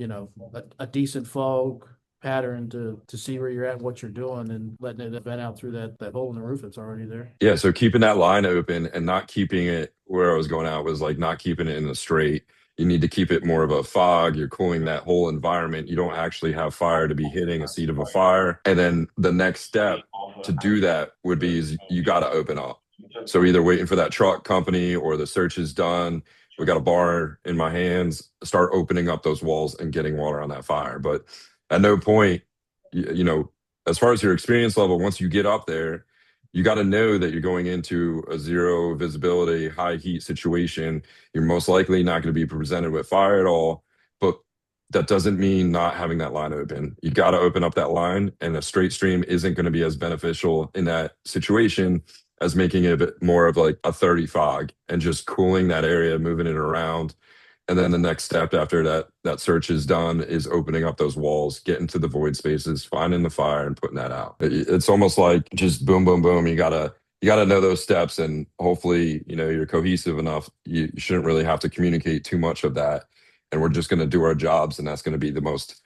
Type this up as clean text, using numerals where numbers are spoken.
a decent fog pattern to see where you're at and what you're doing, and letting it vent out through that hole in the roof that's already there. Yeah, so keeping that line open and not keeping it where I was going out was like not keeping it in a straight. You need to keep it more of a fog. You're cooling that whole environment. You don't actually have fire to be hitting a seat of a fire. And then the next step to do that would be is you got to open up. So either waiting for that truck company or the search is done. We got a bar in my hands, start opening up those walls and getting water on that fire. But at no point, as far as your experience level, once you get up there, you got to know that you're going into a zero visibility, high heat situation. You're most likely not going to be presented with fire at all, but that doesn't mean not having that line open. You got to open up that line, and a straight stream isn't going to be as beneficial in that situation as making it a bit more of like a 30 fog and just cooling that area, moving it around. And then the next step after that search is done is opening up those walls, getting to the void spaces, finding the fire, and putting that out. It's almost like just boom, boom, boom. You gotta know those steps, and hopefully, you're cohesive enough. You shouldn't really have to communicate too much of that, and we're just going to do our jobs, and that's going to be the most